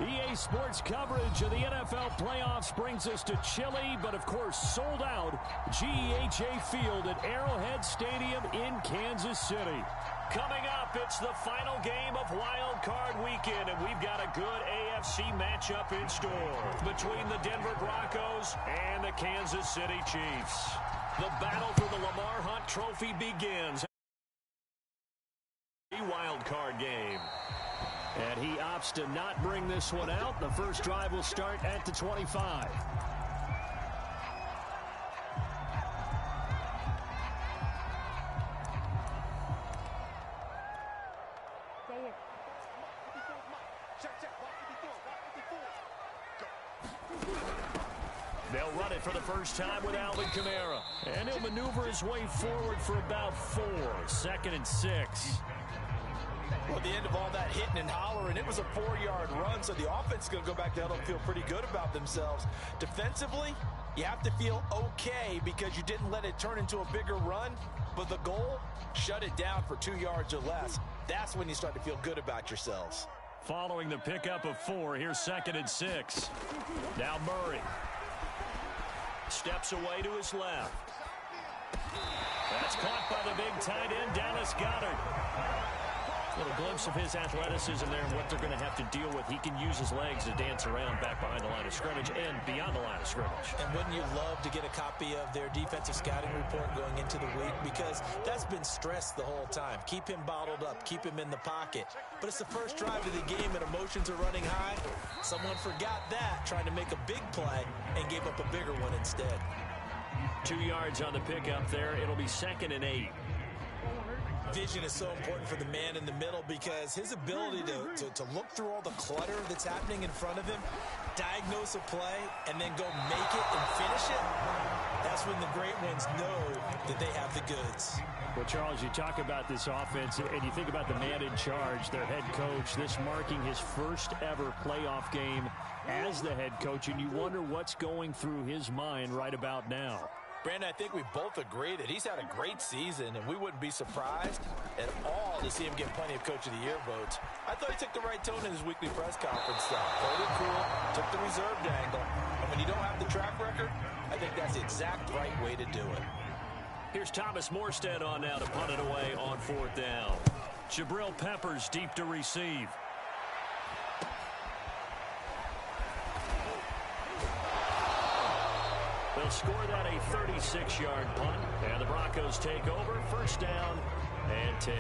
EA Sports coverage of the NFL playoffs brings us to chilly, but of course sold out GEHA Field at Arrowhead Stadium in Kansas City. Coming up, it's the final game of Wild Card Weekend, and we've got a good AFC matchup in store between the Denver Broncos and the Kansas City Chiefs. The battle for the Lamar Hunt Trophy begins. A wild card game. And he opts to not bring this one out. The first drive will start at the 25. They'll run it for the first time with Alvin Kamara. And he'll maneuver his way forward for about 4. 2nd and 6. Well, at the end of all that hitting and hollering, it was a 4-yard run, so the offense is going to go back to hell and feel pretty good about themselves. Defensively, you have to feel okay because you didn't let it turn into a bigger run, but the goal, shut it down for 2 yards or less. That's when you start to feel good about yourselves. Following the pickup of 4, here's 2nd and 6. Now Murray. Steps away to his left. That's caught by the big tight end, Dallas Goedert. A little glimpse of his athleticism there and what they're going to have to deal with. He can use his legs to dance around back behind the line of scrimmage and beyond the line of scrimmage. And wouldn't you love to get a copy of their defensive scouting report going into the week? Because that's been stressed the whole time. Keep him bottled up. Keep him in the pocket. But it's the first drive of the game and emotions are running high. Someone forgot that, trying to make a big play and gave up a bigger one instead. 2 yards on the pickup there. It'll be 2nd and 8. Vision is so important for the man in the middle because his ability to look through all the clutter that's happening in front of him, diagnose a play, and then go make it and finish it, that's when the great ones know that they have the goods. Well, Charles, you talk about this offense, and you think about the man in charge, their head coach, this marking his first ever playoff game as the head coach, and you wonder what's going through his mind right about now. Brandon, I think we both agree that he's had a great season, and we wouldn't be surprised at all to see him get plenty of Coach of the Year votes. I thought he took the right tone in his weekly press conference, though. Played it cool, took the reserved angle, and when you don't have the track record, I think that's the exact right way to do it. Here's Thomas Morstead on now to punt it away on 4th down. Jabril Peppers deep to receive. They'll score that a 36-yard punt, and the Broncos take over. 1st down and 10.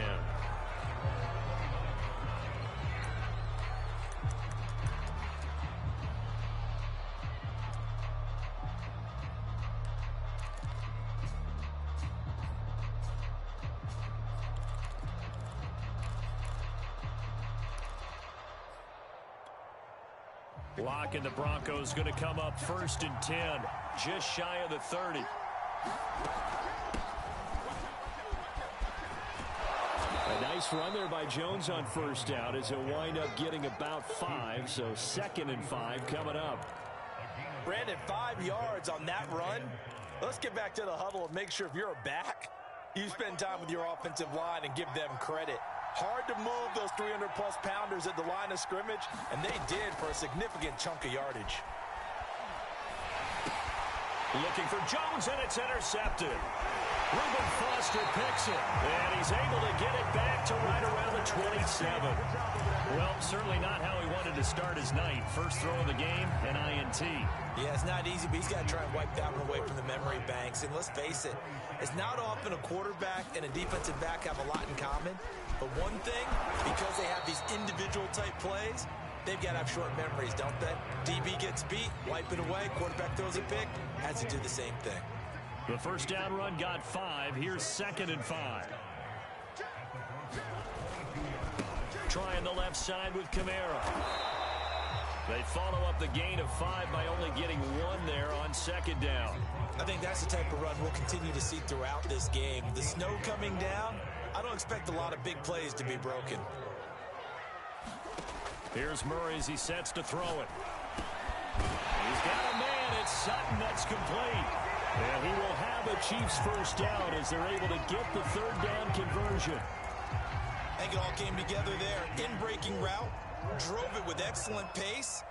Lock and the Broncos going to come up 1st and 10, just shy of the 30. A nice run there by Jones on 1st down as he'll wind up getting about 5, so 2nd and 5 coming up. Brandon, 5 yards on that run. Let's get back to the huddle and make sure if you're a back, you spend time with your offensive line and give them credit. Hard to move those 300-plus pounders at the line of scrimmage, and they did for a significant chunk of yardage. Looking for Jones, and it's intercepted. Reuben Foster picks it, and he's able to get it back to right around the 27. Well, certainly not how he wanted to start his night. First throw of the game, an INT. Yeah, it's not easy, but he's got to try and wipe that one away from the memory banks. And let's face it, it's not often a quarterback and a defensive back have a lot in common. But one thing, because they have these individual type plays, they've got to have short memories, don't they? DB gets beat, wipe it away, quarterback throws a pick, has to do the same thing. The 1st down run got 5. Here's 2nd and 5. Trying the left side with Kamara. They follow up the gain of 5 by only getting 1 there on 2nd down. I think that's the type of run we'll continue to see throughout this game. The snow coming down, I don't expect a lot of big plays to be broken. Here's Murray as he sets to throw it. He's got a man. It's Sutton. That's complete. And he will have a Chiefs 1st down as they're able to get the 3rd down conversion. I think it all came together there. In-breaking route, Drove it with excellent pace.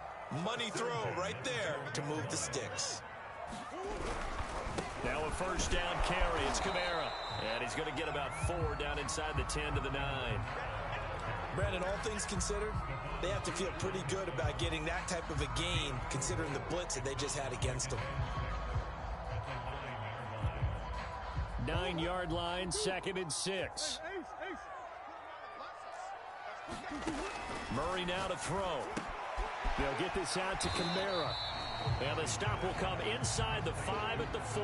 Money throw right there to move the sticks. Now a first down carry. It's Kamara. And he's going to get about 4 down inside the 10 to the 9. Brandon, all things considered, they have to feel pretty good about getting that type of a gain considering the blitz that they just had against them. 9-yard line, 2nd and 6. Murray now to throw. They'll get this out to Kamara. And the stop will come inside the 5 at the 4.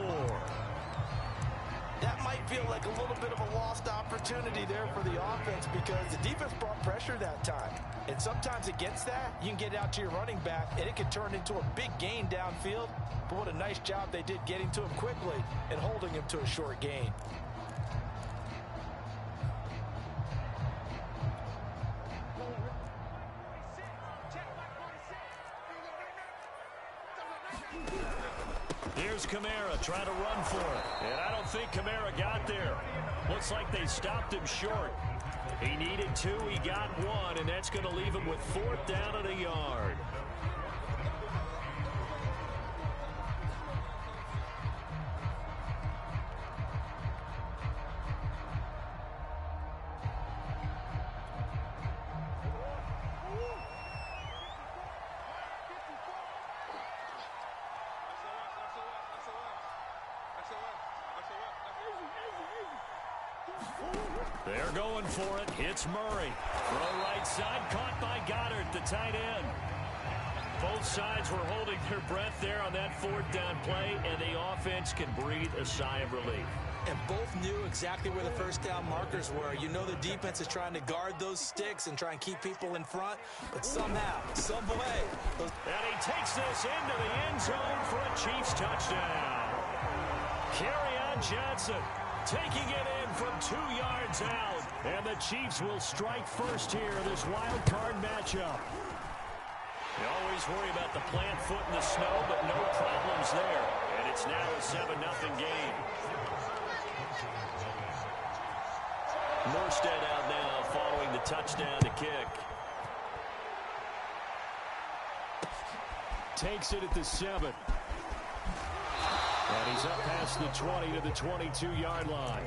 That might feel like a little bit of a lost opportunity there for the offense because the defense brought pressure that time. And sometimes against that, you can get out to your running back, and it can turn into a big gain downfield. But what a nice job they did getting to him quickly and holding him to a short gain. Here's Kamara trying to run for it. And I don't think Kamara got there. Looks like they stopped him short. He needed 2, he got 1, and that's going to leave him with 4th down and a yard. They're going for it. It's Murray. Throw right side, caught by Goddard, the tight end. Both sides were holding their breath there on that 4th down play, and the offense can breathe a sigh of relief. And both knew exactly where the first down markers were. You know the defense is trying to guard those sticks and try and keep people in front, but somehow, some way. And he takes this into the end zone for a Chiefs touchdown. Kerryon Johnson taking it in from 2 yards out. And the Chiefs will strike first here in this wild card matchup. You always worry about the plant foot in the snow, but no problems there. And it's now a 7-0 game. Morstead out now following the touchdown to kick. Takes it at the 7. And he's up past the 20 to the 22-yard line.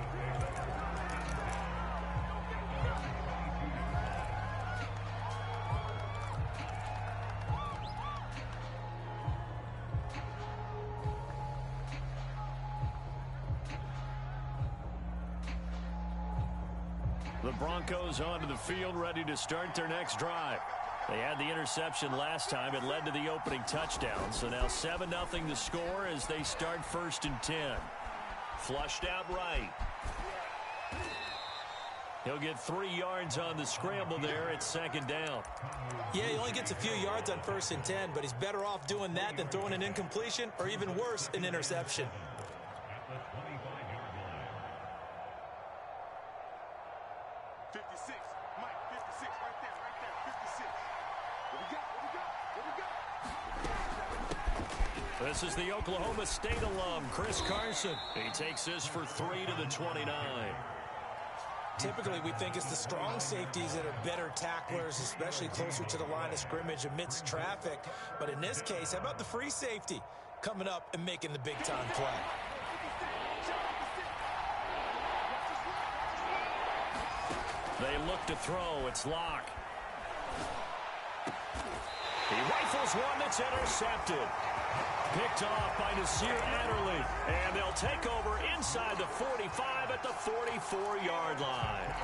The Broncos onto the field, ready to start their next drive. They had the interception last time. It led to the opening touchdown. So now 7-0 the score as they start 1st and 10. Flushed out right. He'll get 3 yards on the scramble there at 2nd down. Yeah, he only gets a few yards on 1st and 10, but he's better off doing that than throwing an incompletion or even worse, an interception. This is the Oklahoma State alum, Chris Carson. He takes this for 3 to the 29. Typically, we think it's the strong safeties that are better tacklers, especially closer to the line of scrimmage amidst traffic. But in this case, how about the free safety coming up and making the big-time play? They look to throw. It's Locke. He rifles one that's intercepted. Picked off by Nasir Adderley. And they'll take over inside the 45 at the 44-yard line.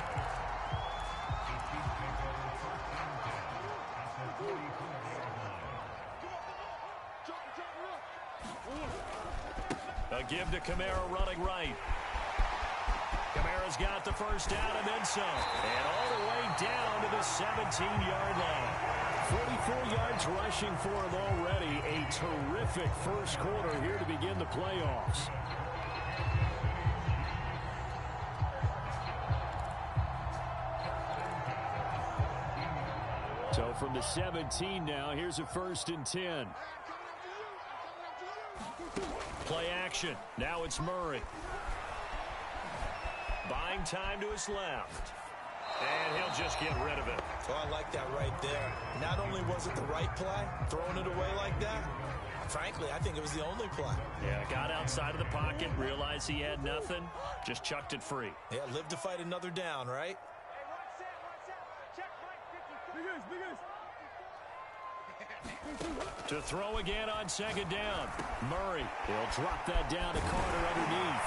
A give to Kamara running right. Kamara's got the first down and then some. And all the way down to the 17-yard line. 44 yards rushing for him already. A terrific first quarter here to begin the playoffs. So from the 17 now, here's a 1st and 10. Play action. Now it's Murray. Buying time to his left. And he'll just get rid of it. Oh, I like that right there. Not only was it the right play, throwing it away like that, frankly, I think it was the only play. Yeah, got outside of the pocket, realized he had nothing, just chucked it free. Yeah, live to fight another down, right? To throw again on second down. Murray, he'll drop that down to Carter underneath.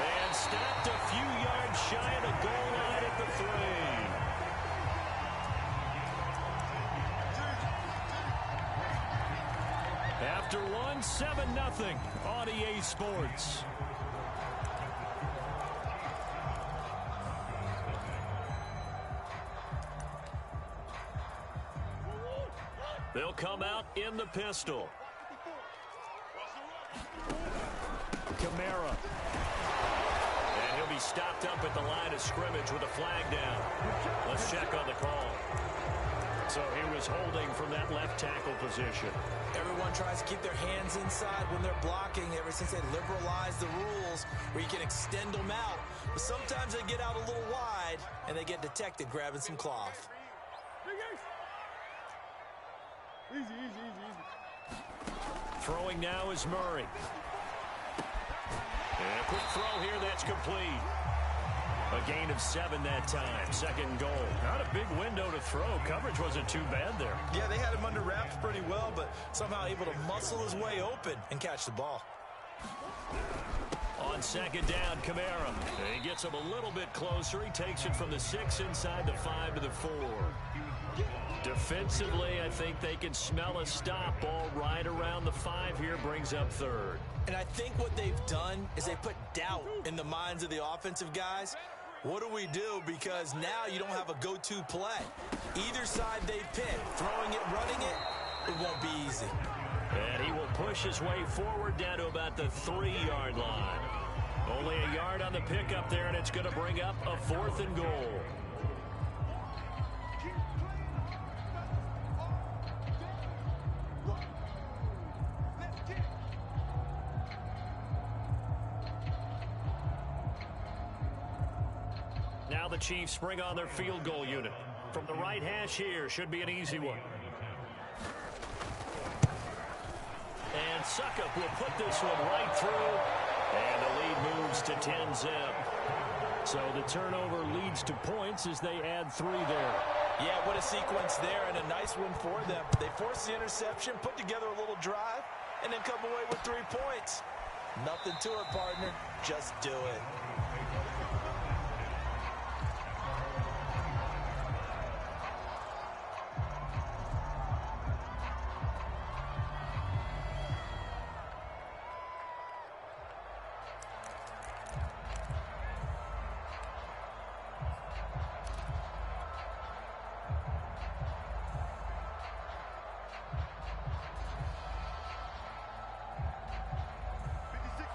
And stopped a few yards shy of the goal line at the 3. After one, 7-0 on EA Sports. They'll come out in the pistol. Kamara. And he'll be stopped up at the line of scrimmage with a flag down. Let's check on the call. So he was holding from that left tackle position. Everyone tries to keep their hands inside when they're blocking ever since they liberalized the rules where you can extend them out. But sometimes they get out a little wide and they get detected grabbing some cloth. Easy. Throwing now is Murray. And a quick throw here that's complete. A gain of 7 that time. Second goal. Not a big window to throw. Coverage wasn't too bad there. Yeah, they had him under wraps pretty well, but somehow able to muscle his way open and catch the ball. On second down, Kamara. He gets him a little bit closer. He takes it from the 6 inside the 5 to the 4. Defensively, I think they can smell a stop. Ball right around the 5 here, brings up third. And I think what they've done is they put doubt in the minds of the offensive guys. What do we do? Because now you don't have a go-to play. Either side they pick, throwing it, running it, it won't be easy. And he will push his way forward down to about the 3-yard line. Only a yard on the pickup there, and it's going to bring up a 4th and goal. Now the Chiefs bring on their field goal unit. From the right hash here, should be an easy one. And Succop will put this one right through. And the lead moves to 10-zip. So the turnover leads to points as they add 3 there. Yeah, what a sequence there, and a nice one for them. They force the interception, put together a little drive, and then come away with 3 points. Nothing to it, partner. Just do it.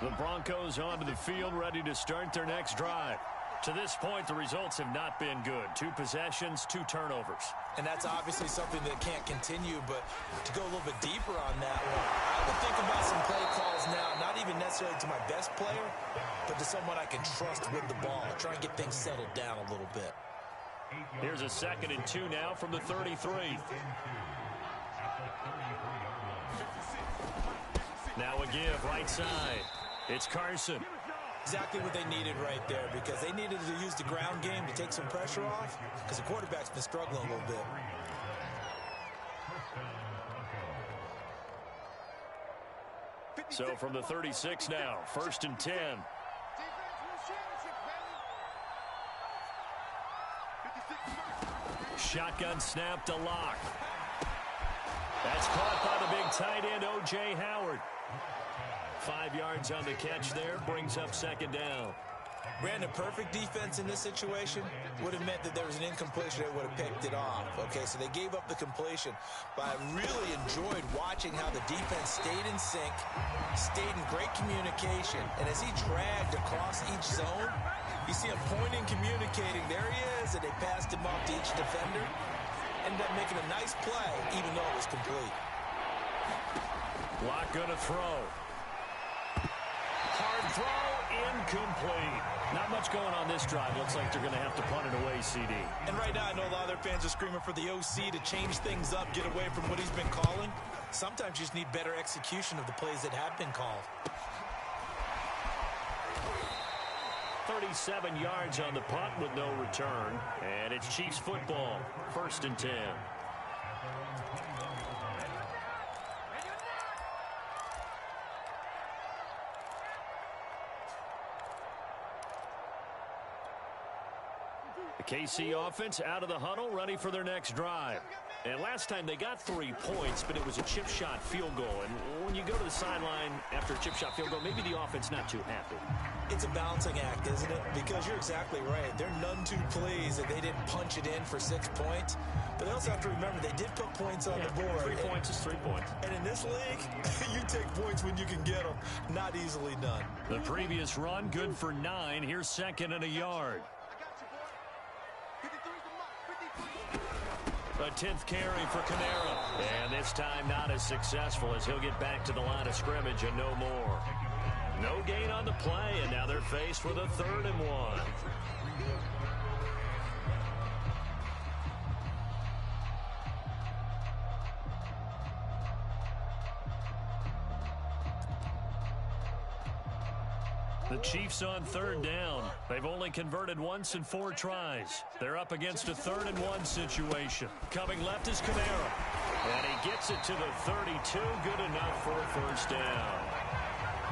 The Broncos onto the field, ready to start their next drive. To this point, the results have not been good. 2 possessions, 2 turnovers. And that's obviously something that can't continue, but to go a little bit deeper on that one, I would think about some play calls now, not even necessarily to my best player, but to someone I can trust with the ball. Try and get things settled down a little bit. Here's a 2nd and 2 now from the 33. Now a give, right side. It's Carson. Exactly what they needed right there, because they needed to use the ground game to take some pressure off, because the quarterback's been struggling a little bit. So from the 36 now, 1st and 10. Shotgun snap to Locke. That's caught by the big tight end, O.J. Howard. 5 yards on the catch there, brings up 2nd down. Brandon, perfect defense in this situation would have meant that there was an incompletion. They would have picked it off. Okay, so they gave up the completion. But I really enjoyed watching how the defense stayed in sync, stayed in great communication. And as he dragged across each zone, you see him pointing, communicating. There he is, and they passed him off to each defender. Ended up making a nice play, even though it was complete. Locke going to throw. Hard throw, incomplete. Not much going on this drive. Looks like they're going to have to punt it away, CD. And right now, I know a lot of their fans are screaming for the OC to change things up, get away from what he's been calling. Sometimes you just need better execution of the plays that have been called. 37 yards on the punt with no return. And it's Chiefs football. 1st and 10. The KC offense out of the huddle, ready for their next drive. And last time they got 3 points, but it was a chip shot field goal. And when you go to the sideline after a chip shot field goal, maybe the offense not too happy. It's a balancing act, isn't it? Because you're exactly right. They're none too pleased that they didn't punch it in for 6 points. But they also have to remember they did put points on the board. 3 points is 3 points. And in this league, you take points when you can get them. Not easily done. The previous run, good for 9. Here's 2nd and a yard. A 10th carry for Kamara. And this time not as successful as he'll get back to the line of scrimmage and no more. No gain on the play, and now they're faced with a 3rd and 1. The Chiefs on 3rd down. They've only converted once in 4 tries. They're up against a 3rd and 1 situation. Coming left is Kamara. And he gets it to the 32. Good enough for a 1st down.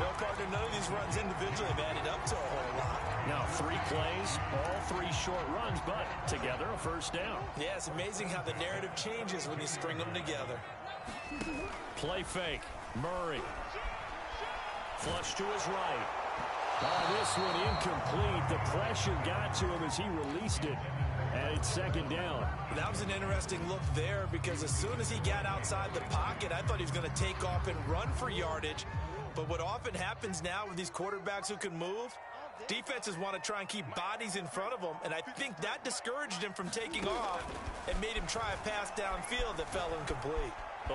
Well, partner, none of these runs individually have added up to a whole lot. Now 3 plays, all 3 short runs, but together a 1st down. Yeah, it's amazing how the narrative changes when you string them together. Play fake. Murray. Flush to his right. This one incomplete. The pressure got to him as he released it. And it's 2nd down. That was an interesting look there because as soon as he got outside the pocket, I thought he was going to take off and run for yardage. But what often happens now with these quarterbacks who can move, defenses want to try and keep bodies in front of them, and I think that discouraged him from taking off and made him try a pass downfield that fell incomplete.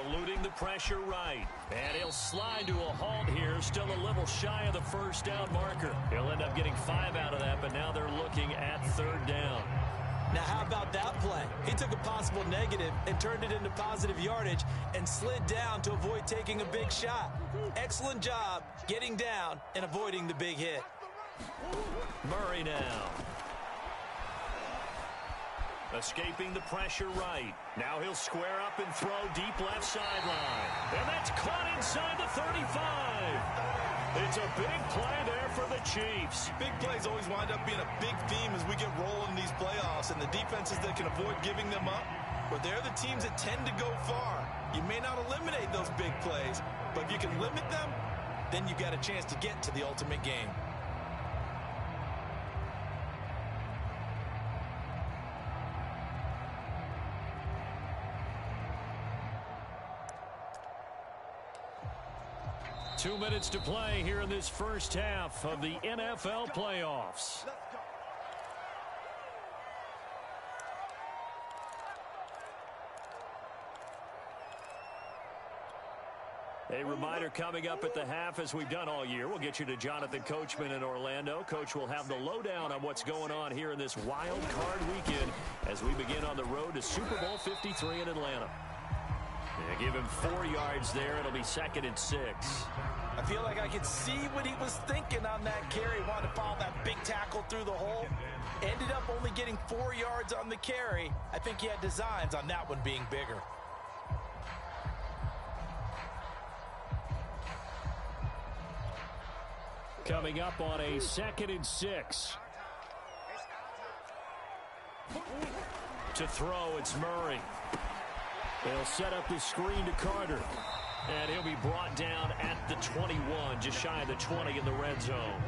Eluding the pressure right. And he'll slide to a halt here, still a little shy of the 1st down marker. He'll end up getting 5 out of that, but now they're looking at 3rd down. Now, how about that play? He took a possible negative and turned it into positive yardage and slid down to avoid taking a big shot. Excellent job getting down and avoiding the big hit. Murray now. Escaping the pressure right. Now he'll square up and throw deep left sideline. And that's caught inside the 35. It's a big play there for the Chiefs. Big plays always wind up being a big theme as we get rolling in these playoffs. And the defenses that can avoid giving them up, well, they're the teams that tend to go far. You may not eliminate those big plays, but if you can limit them, then you've got a chance to get to the ultimate game. Two minutes to play here in this 1st half of the NFL playoffs. A reminder coming up at the half, as we've done all year. We'll get you to Jonathan Coachman in Orlando. Coach will have the lowdown on what's going on here in this wild card weekend as we begin on the road to Super Bowl 53 in Atlanta. Yeah, give him 4 yards there. It'll be 2nd and 6. I feel like I could see what he was thinking on that carry. Wanted to follow that big tackle through the hole. Ended up only getting 4 yards on the carry. I think he had designs on that one being bigger. Coming up on a 2nd and 6. To throw, it's Murray. They'll set up the screen to Carter. And he'll be brought down at the 21, just shy of the 20 in the red zone.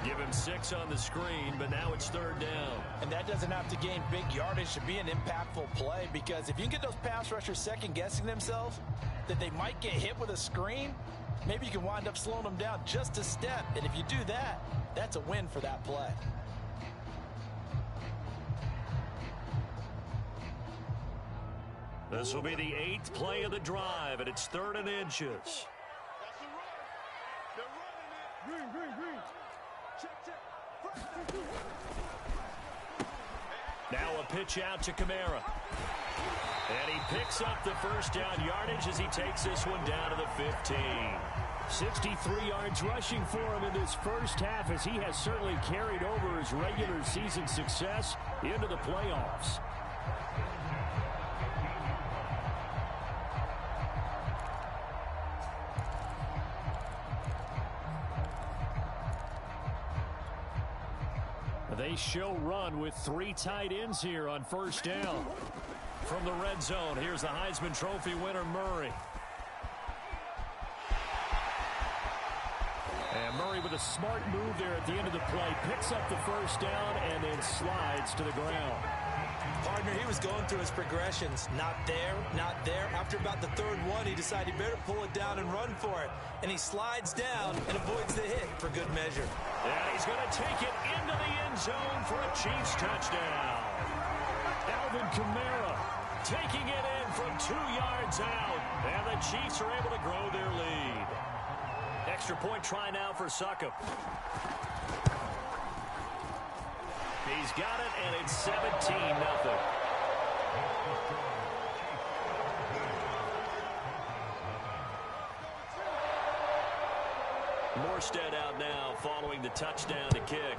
Give him 6 on the screen, but now it's 3rd down. And that doesn't have to gain big yardage to be an impactful play, because if you can get those pass rushers second-guessing themselves that they might get hit with a screen, maybe you can wind up slowing them down just a step. And if you do that, that's a win for that play. This will be the 8th play of the drive, and it's 3rd and inches. pitch out to Kamara. And he picks up the first down yardage as he takes this one down to the 15. 63 yards rushing for him in this first half, as he has certainly carried over his regular season success into the playoffs. They show run with 3 tight ends here on first down. From the red zone, here's the Heisman Trophy winner, Murray. And Murray with a smart move there at the end of the play. Picks up the first down and then slides to the ground. Partner, he was going through his progressions. Not there, not there. After about the third one, he decided he better pull it down and run for it. And he slides down and avoids the hit for good measure. And he's going to take it into the end zone for a Chiefs touchdown. Alvin Kamara taking it in from 2 yards out. And the Chiefs are able to grow their lead. Extra point try now for Succop. He's got it, and it's 17-0. Morstead out now following the touchdown to kick.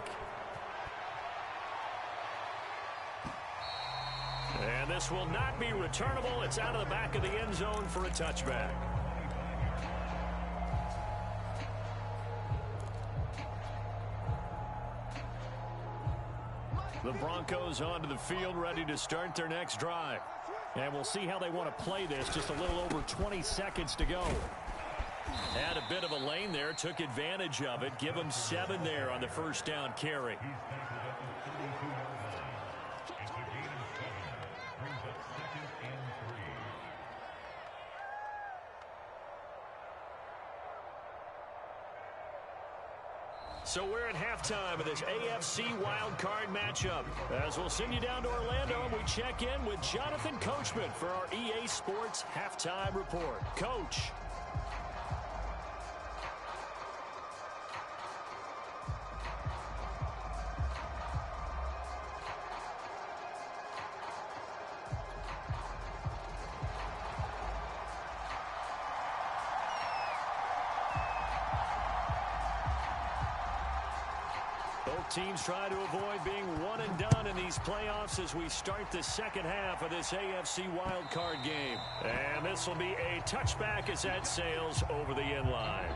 And this will not be returnable. It's out of the back of the end zone for a touchback. The Broncos onto the field, ready to start their next drive. And we'll see how they want to play this. Just a little over 20 seconds to go. Had a bit of a lane there, took advantage of it. Give them 7 there on the first down carry. So we're at halftime of this AFC wildcard matchup. As we'll send you down to Orlando, and we check in with Jonathan Coachman for our EA Sports Halftime Report. Coach. Teams try to avoid being one and done in these playoffs as we start the second half of this AFC wildcard game. And this will be a touchback as that sails over the end line.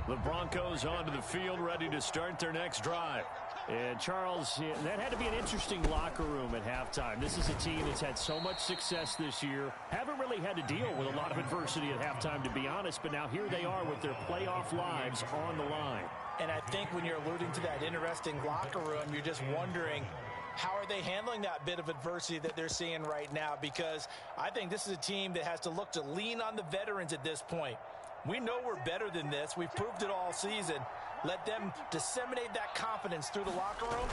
The Broncos onto the field, ready to start their next drive. And Charles, that had to be an interesting locker room at halftime. This is a team that's had so much success this year. Haven't really had to deal with a lot of adversity at halftime, to be honest. But now here they are with their playoff lives on the line. And I think when you're alluding to that interesting locker room, you're just wondering, how are they handling that bit of adversity that they're seeing right now? Because I think this is a team that has to look to lean on the veterans at this point. We know we're better than this. We've proved it all season. Let them disseminate that confidence through the locker room.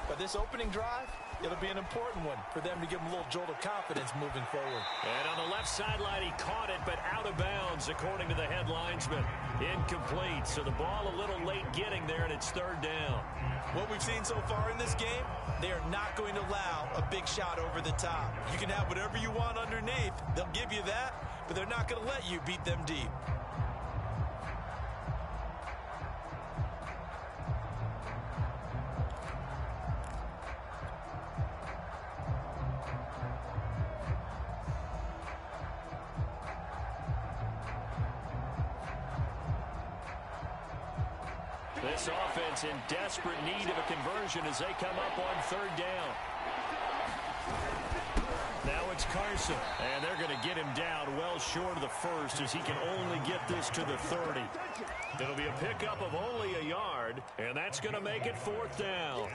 But this opening drive, it'll be an important one for them to give them a little jolt of confidence moving forward. And on the left sideline, he caught it, but out of bounds, according to the head linesman. Incomplete, so the ball a little late getting there, and it's third down. What we've seen so far in this game, they are not going to allow a big shot over the top. You can have whatever you want underneath. They'll give you that, but they're not going to let you beat them deep. This offense in desperate need of a conversion as they come up on third down. Now it's Carson, and they're going to get him down well short of the first as he can only get this to the 30. It'll be a pickup of only a yard, and that's going to make it fourth down.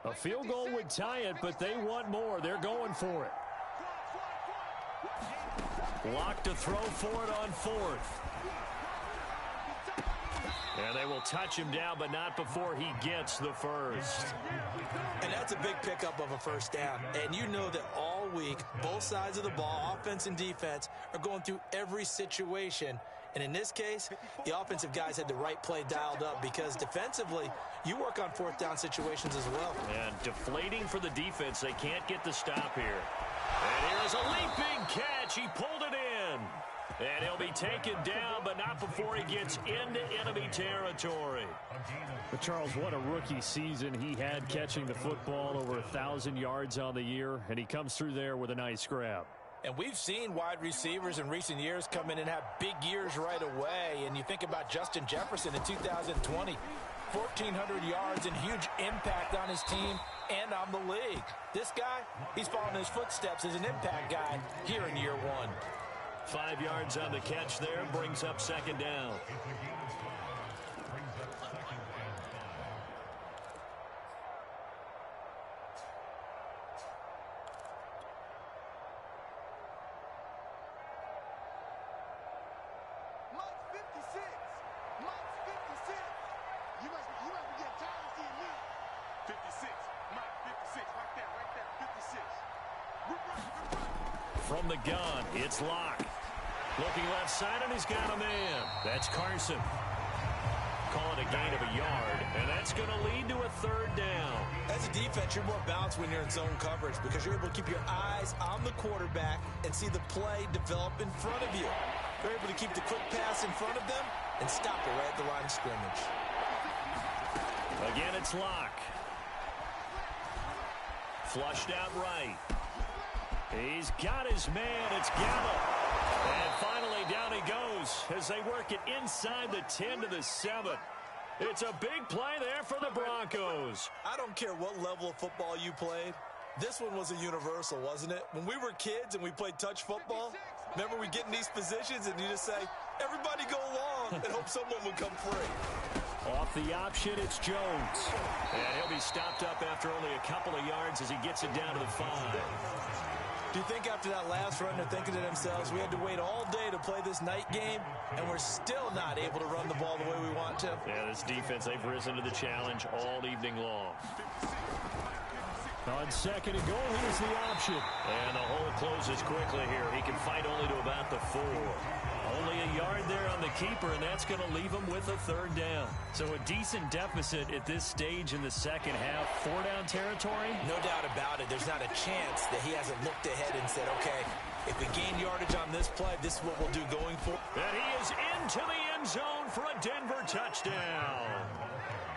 A field goal would tie it, but they want more. They're going for it. Lock to throw for it on fourth. And they will touch him down, but not before he gets the first. And that's a big pickup of a first down. And you know that all week, both sides of the ball, offense and defense, are going through every situation. And in this case, the offensive guys had the right play dialed up because defensively, you work on fourth down situations as well. And deflating for the defense. They can't get the stop here. And here's a leaping catch. He pulled it in. And he'll be taken down, but not before he gets into enemy territory. But Charles, what a rookie season he had catching the football, over 1,000 yards on the year, and he comes through there with a nice grab. And we've seen wide receivers in recent years come in and have big years right away. And you think about Justin Jefferson in 2020, 1,400 yards and huge impact on his team and on the league. This guy, he's following his footsteps as an impact guy here in year one. 5 yards on the catch there, brings up second down. From the gun, it's Locke. Looking left side, and he's got a man. That's Carson. Call it a gain of a yard, and that's going to lead to a third down. As a defense, you're more balanced when you're in zone coverage because you're able to keep your eyes on the quarterback and see the play develop in front of you. You're able to keep the quick pass in front of them and stop it right at the line of scrimmage. Again, it's Locke. Flushed out right. He's got his man. It's Gallup. And finally, down he goes as they work it inside the 10 to the 7. It's a big play there for the Broncos. I don't care what level of football you played. This one was a universal, wasn't it? When we were kids and we played touch football, remember we get in these positions and you just say, everybody go along, and hope someone would come free. Off the option, it's Jones. And he'll be stopped up after only a couple of yards as he gets it down to the 5. Do you think after that last run they're thinking to themselves, we had to wait all day to play this night game, and we're still not able to run the ball the way we want to? Yeah, this defense, they've risen to the challenge all evening long. On second and goal, here's the option. And the hole closes quickly here. He can fight only to about the 4. Only a yard there on the keeper, and that's going to leave him with a third down. So a decent deficit at this stage in the second half. 4-down territory? No doubt about it. There's not a chance that he hasn't looked ahead and said, okay, if we gain yardage on this play, this is what we'll do going forward. And he is into the end zone for a Denver touchdown.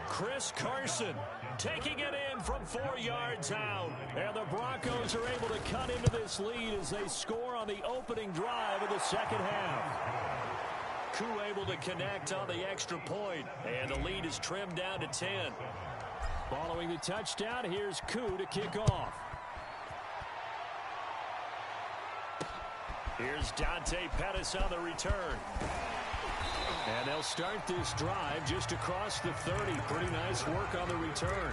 Chris Carson taking it in from 4 yards out. And the Broncos are able to cut into this lead as they score on the opening drive of the second half. Koo able to connect on the extra point. And the lead is trimmed down to 10. Following the touchdown, here's Koo to kick off. Here's Dante Pettis on the return. And they'll start this drive just across the 30. Pretty nice work on the return.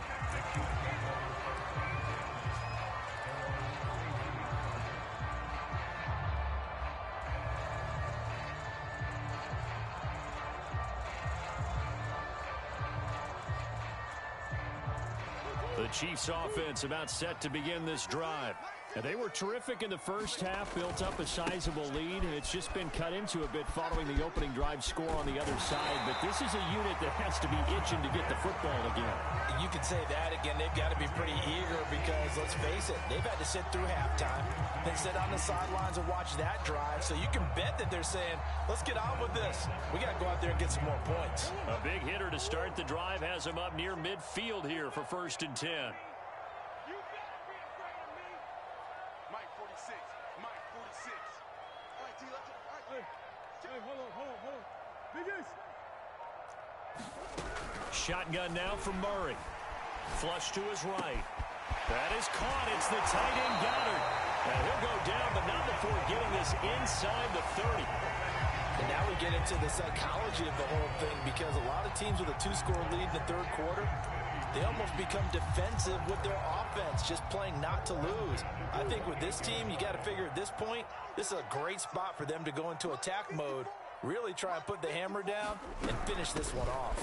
The Chiefs offense about set to begin this drive. And they were terrific in the first half, built up a sizable lead. It's just been cut into a bit following the opening drive score on the other side. But this is a unit that has to be itching to get the football again. You could say that again. They've got to be pretty eager because, let's face it, they've had to sit through halftime, then sit on the sidelines and watch that drive. So you can bet that they're saying, let's get on with this. We got to go out there and get some more points. A big hitter to start the drive has him up near midfield here for 1st and 10. Shotgun now from Murray. Flush to his right. That is caught. It's the tight end Goddard. And he'll go down, but not before getting this inside the 30. And now we get into the psychology of the whole thing because a lot of teams with a 2-score lead in the third quarter, they almost become defensive with their offense, just playing not to lose. I think with this team, you got to figure at this point, this is a great spot for them to go into attack mode, really try and put the hammer down and finish this one off.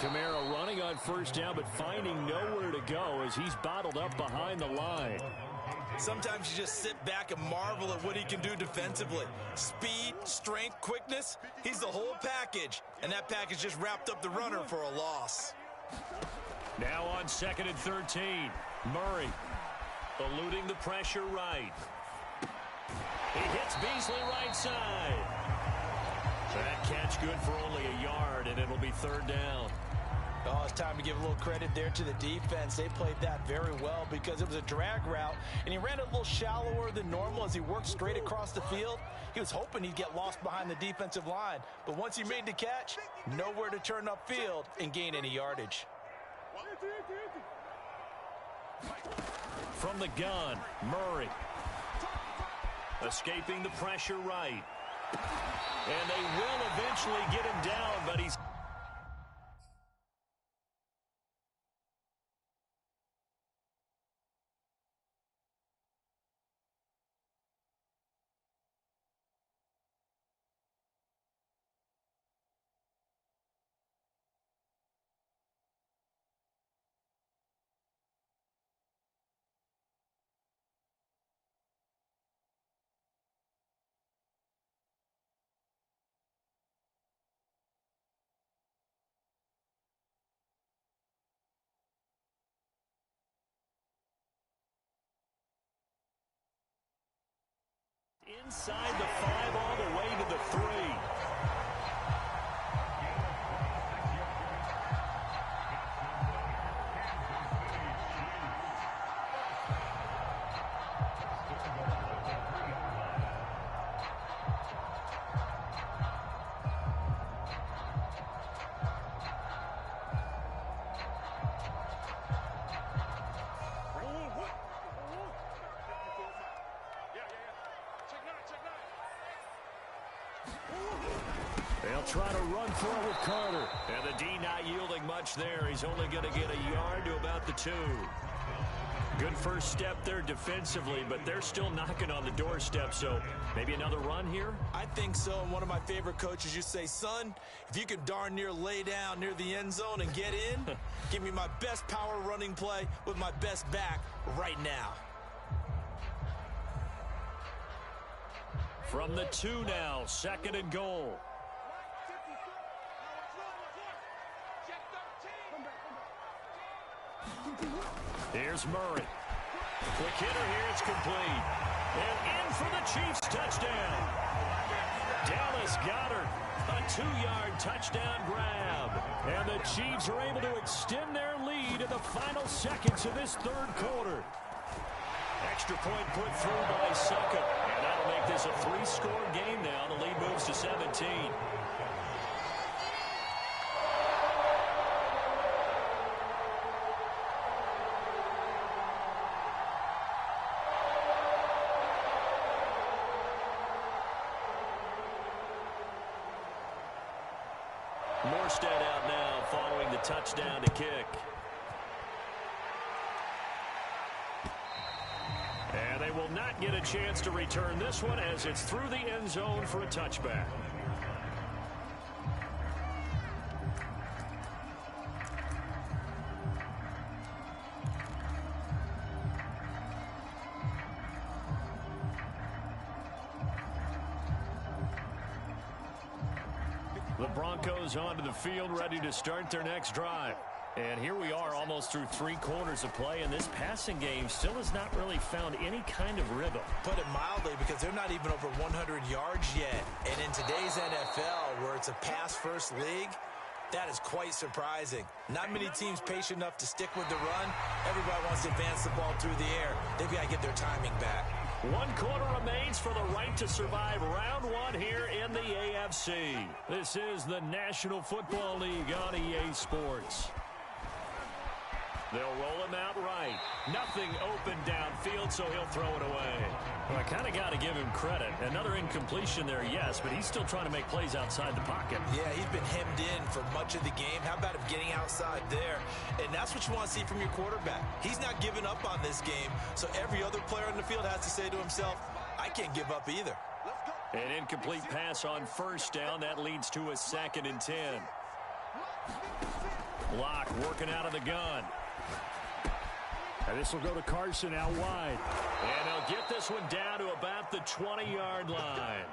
Kamara running on first down, but finding nowhere to go as he's bottled up behind the line. Sometimes you just sit back and marvel at what he can do defensively. Speed, strength, quickness, he's the whole package. And that package just wrapped up the runner for a loss. Now on 2nd and 13. Murray eluding the pressure right. He hits Beasley right side. That catch good for only a yard, and it'll be 3rd down. Oh, it's time to give a little credit there to the defense. They played that very well because it was a drag route, and he ran it a little shallower than normal as he worked straight across the field. He was hoping he'd get lost behind the defensive line, but once he made the catch, nowhere to turn upfield and gain any yardage. From the gun, Murray. Escaping the pressure right. And they will eventually get him down, but he's... Inside the 5 all the way to the 3. They'll try to run for it with Carter. And the D not yielding much there. He's only going to get a yard to about the 2. Good first step there defensively, but they're still knocking on the doorstep, so maybe another run here? I think so, and one of my favorite coaches used to say, son, if you could darn near lay down near the end zone and get in, give me my best power running play with my best back right now. From the 2 now, 2nd and goal. Here's Murray. Quick hitter here, it's complete. And in for the Chiefs touchdown. Dallas Goedert, a 2-yard touchdown grab. And the Chiefs are able to extend their lead in the final seconds of this 3rd quarter. Extra point put through by Succop. And that'll make this a 3-score game now. The lead moves to 17. Morstead out now following the touchdown to kick. And they will not get a chance to return this one as it's through the end zone for a touchback. The Broncos onto the field, ready to start their next drive. And here we are almost through 3 quarters of play, and this passing game still has not really found any kind of rhythm. Put it mildly, because they're not even over 100 yards yet. And in today's NFL, where it's a pass-first league, that is quite surprising. Not many teams patient enough to stick with the run. Everybody wants to advance the ball through the air. They've got to get their timing back. 1 quarter remains for the right to survive round 1 here in the AFC. This is the National Football League on EA Sports. They'll roll him out right. Nothing open downfield, so he'll throw it away. Well, I kind of got to give him credit. Another incompletion there, yes, but he's still trying to make plays outside the pocket. Yeah, he's been hemmed in for much of the game. How about him getting outside there? And that's what you want to see from your quarterback. He's not giving up on this game, so every other player on the field has to say to himself, I can't give up either. An incomplete pass on first down. That leads to a 2nd and 10. Locke working out of the gun. And this will go to Carson out wide. And he'll get this one down to about the 20-yard line.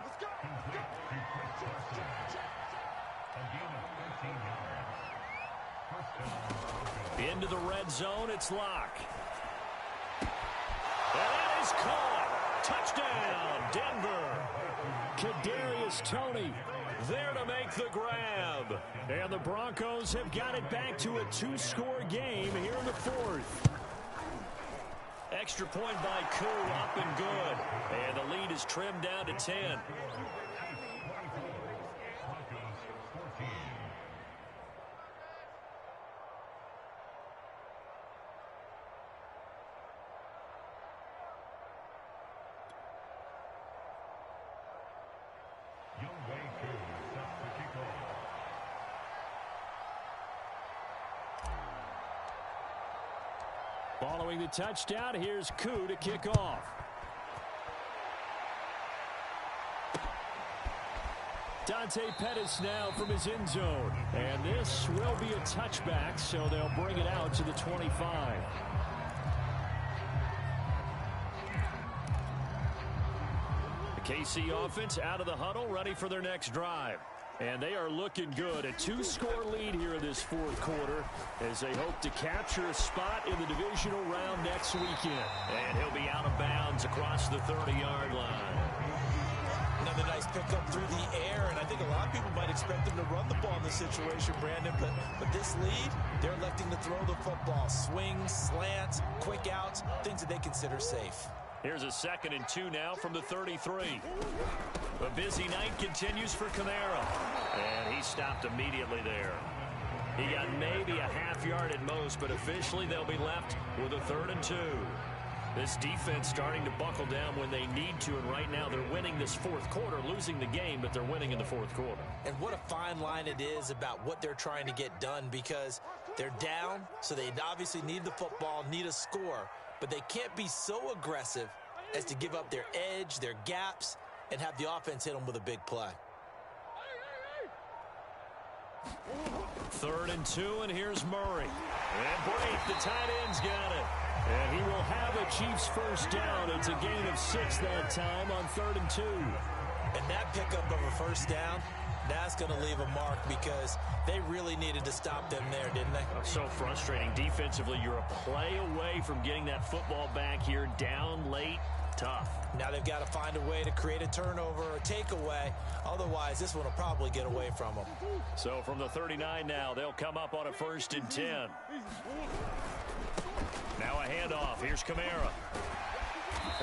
Into the red zone, it's Locke. And that is caught. Touchdown, Denver. Kadarius Toney there to make the grab. And the Broncos have got it back to a 2-score game here in the 4th. Extra point by Koo, up and good. And the lead is trimmed down to 10. Following the touchdown, here's Koo to kick off. Dante Pettis now from his end zone. And this will be a touchback, so they'll bring it out to the 25. The KC offense out of the huddle, ready for their next drive. And they are looking good. A 2-score lead here in this 4th quarter as they hope to capture a spot in the divisional round next weekend. And he'll be out of bounds across the 30-yard line. Another nice pickup through the air, and I think a lot of people might expect them to run the ball in this situation, Brandon, but this lead, they're electing to throw the football. Swings, slants, quick outs, things that they consider safe. Here's a 2nd and 2 now from the 33. A busy night continues for Kamara. And he stopped immediately there. He got maybe a half yard at most, but officially they'll be left with a 3rd and 2. This defense starting to buckle down when they need to, and right now they're winning this 4th quarter, losing the game, but they're winning in the 4th quarter. And what a fine line it is about what they're trying to get done, because they're down, so they obviously need the football, need a score, but they can't be so aggressive as to give up their edge, their gaps, and have the offense hit them with a big play. 3rd and 2, and here's Murray. And Brate, the tight end's got it. And he will have a Chiefs first down. It's a gain of 6 that time on 3rd and 2. And that pickup of a first down, that's going to leave a mark because they really needed to stop them there, didn't they? So frustrating. Defensively, you're a play away from getting that football back here, down late. Tough. Now they've got to find a way to create a turnover or a takeaway. Otherwise, this one will probably get away from them. So from the 39 now, they'll come up on a 1st and 10. Now a handoff. Here's Kamara.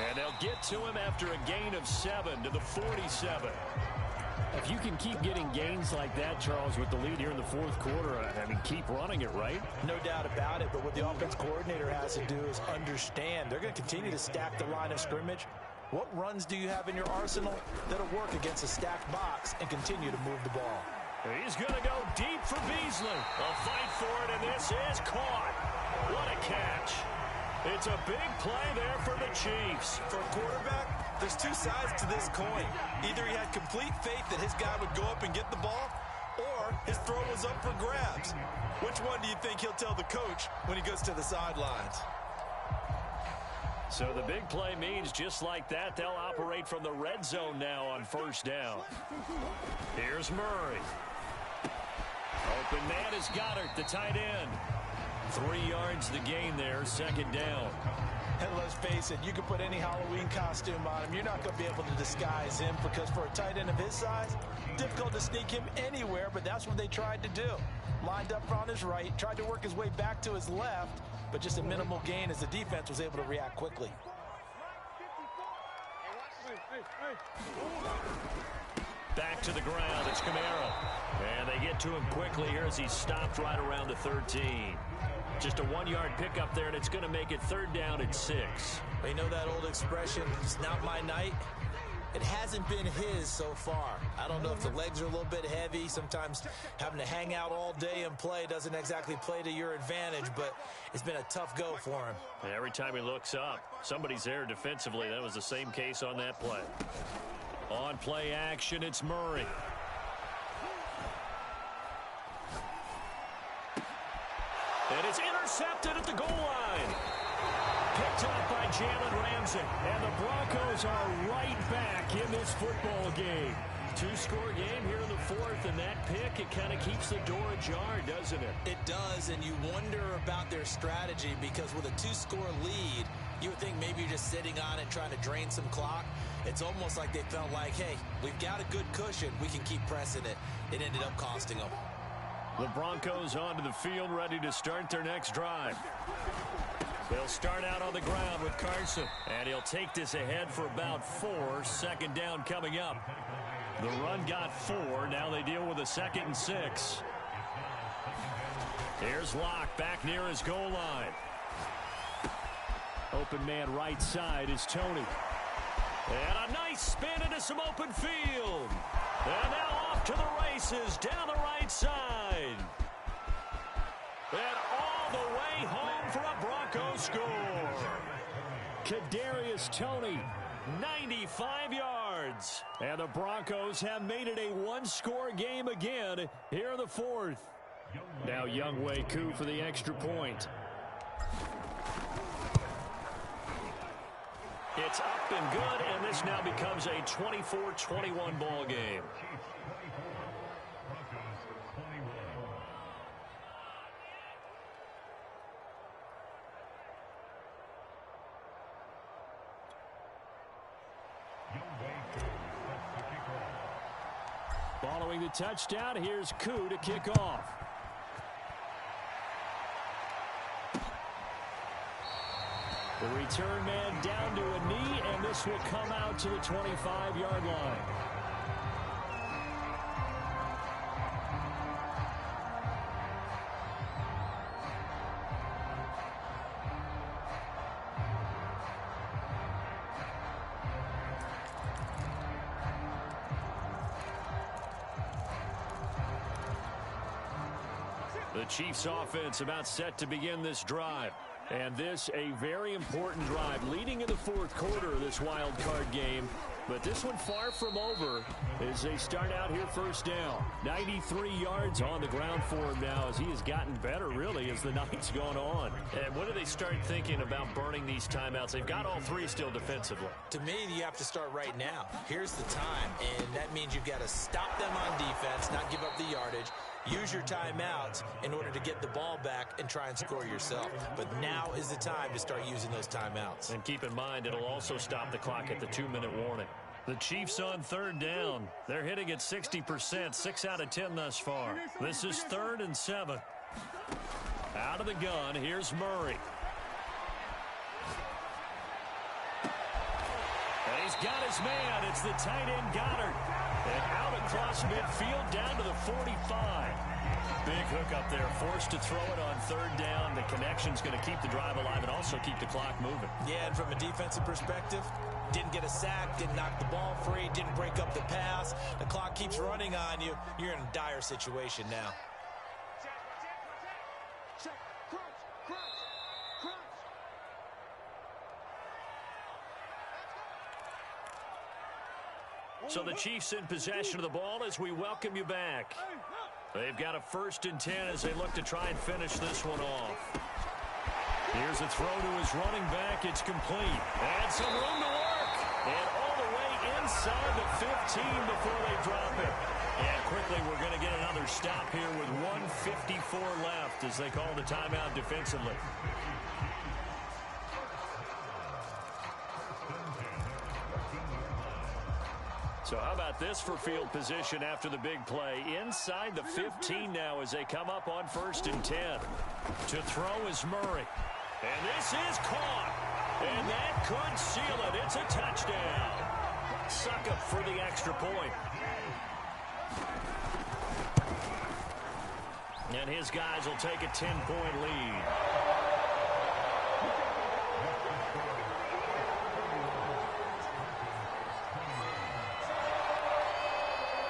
And they'll get to him after a gain of 7 to the 47. If you can keep getting gains like that, Charles, with the lead here in the 4th quarter, I mean, keep running it, right? No doubt about it, but what the offense coordinator has to do is understand. They're going to continue to stack the line of scrimmage. What runs do you have in your arsenal that'll work against a stacked box and continue to move the ball? He's going to go deep for Beasley. A fight for it, and this is caught. What a catch. It's a big play there for the Chiefs. For a quarterback, there's 2 sides to this coin. Either he had complete faith that his guy would go up and get the ball, or his throw was up for grabs. Which one do you think he'll tell the coach when he goes to the sidelines? So the big play means just like that, they'll operate from the red zone now on 1st down. Here's Murray. Open man is Goddard, the tight end. 3 yards the gain there, 2nd down. And let's face it, you can put any Halloween costume on him. You're not going to be able to disguise him because for a tight end of his size, difficult to sneak him anywhere, but that's what they tried to do. Lined up on his right, tried to work his way back to his left, but just a minimal gain as the defense was able to react quickly. Back to the ground, it's Kamara. And they get to him quickly here as he's stopped right around the 13. Just a 1-yard pickup there, and it's going to make it 3rd down and 6. You know that old expression, it's not my night? It hasn't been his so far. I don't know if the legs are a little bit heavy. Sometimes having to hang out all day and play doesn't exactly play to your advantage, but it's been a tough go for him. And every time he looks up, somebody's there defensively. That was the same case on that play. On play action, it's Murray. And it's intercepted at the goal line. Picked up by Jalen Ramsey. And the Broncos are right back in this football game. 2-score game here in the 4th, and that pick, it kind of keeps the door ajar, doesn't it? It does, and you wonder about their strategy because with a 2-score lead, you would think maybe you're just sitting on it trying to drain some clock. It's almost like they felt like, hey, we've got a good cushion. We can keep pressing it. It ended up costing them. The Broncos onto the field, ready to start their next drive. They'll start out on the ground with Carson, and he'll take this ahead for about 4. 2nd down coming up. The run got 4. Now they deal with a 2nd and 6. Here's Locke back near his goal line. Open man right side is Tony. And a nice spin into some open field. And now off to the races down the right side. And all the way home for a Bronco score. Kadarius Toney, 95 yards. And the Broncos have made it a 1-score game again here in the 4th. Now Younghoe Koo for the extra point. It's up and good, and this now becomes a 24-21 ball game. Following the touchdown, here's Koo to kick off. The return man down to a knee, and this will come out to the 25-yard line. The Chiefs offense about set to begin this drive. And this a very important drive leading in the 4th quarter of this wild card game. But this one far from over as they start out here 1st down. 93 yards on the ground for him now as he has gotten better really as the night's gone on. And when do they start thinking about burning these timeouts? They've got all 3 still defensively. To me, you have to start right now. Here's the time, and that means you've got to stop them on defense, not give up the yardage. Use your timeouts in order to get the ball back and try and score yourself. But now is the time to start using those timeouts. And keep in mind, it'll also stop the clock at the 2-minute warning. The Chiefs on 3rd down. They're hitting at 60%, 6 out of 10 thus far. This is 3rd and 7. Out of the gun, here's Murray. And he's got his man. It's the tight end Goddard. And out across midfield down to the 45. Big hook up there, forced to throw it on 3rd down. The connection's going to keep the drive alive and also keep the clock moving. Yeah, and from a defensive perspective, didn't get a sack, didn't knock the ball free, didn't break up the pass. The clock keeps running on you. You're in a dire situation now. So the Chiefs in possession of the ball as we welcome you back. They've got a 1st and 10 as they look to try and finish this one off. Here's a throw to his running back. It's complete. And some room to work. And all the way inside the 15 before they drop it. And quickly we're going to get another stop here with 1:54 left as they call the timeout defensively. So how about this for field position after the big play? Inside the 15 now as they come up on 1st and 10. To throw is Murray. And this is caught. And that could seal it. It's a touchdown. Succop for the extra point. And his guys will take a 10-point lead.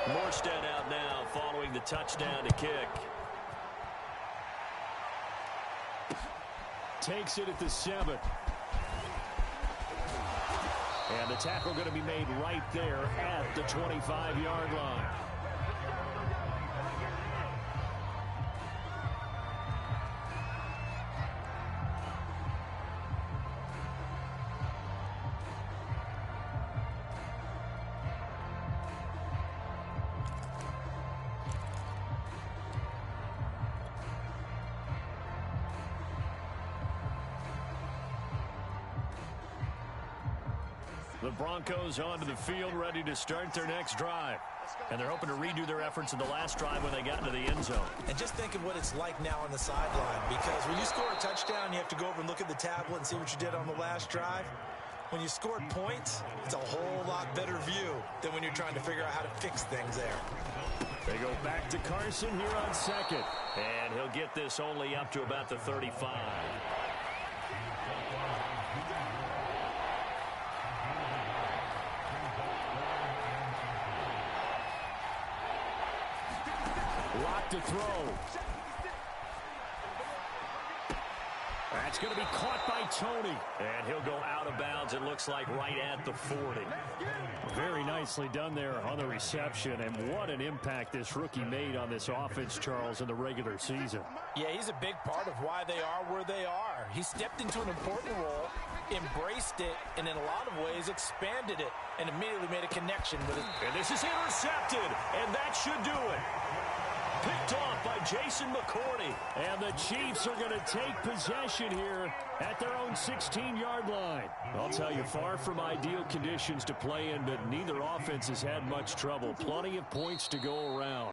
Morstead out now following the touchdown to kick. Takes it at the 7. And the tackle going to be made right there at the 25-yard line. The Broncos onto the field, ready to start their next drive. And they're hoping to redo their efforts in the last drive when they got into the end zone. And just think of what it's like now on the sideline, because when you score a touchdown, you have to go over and look at the tablet and see what you did on the last drive. When you scored points, it's a whole lot better view than when you're trying to figure out how to fix things there. They go back to Carson here on second. And he'll get this only up to about the 35. Lock to throw. That's going to be caught by Tony. And he'll go out of bounds, it looks like, right at the 40. Very nicely done there on the reception. And what an impact this rookie made on this offense, Charles, in the regular season. Yeah, he's a big part of why they are where they are. He stepped into an important role, embraced it, and in a lot of ways expanded it, and immediately made a connection with it. And this is intercepted, and that should do it. Picked off by Jason McCourty. And the Chiefs are going to take possession here at their own 16-yard line. I'll tell you, far from ideal conditions to play in, but neither offense has had much trouble. Plenty of points to go around.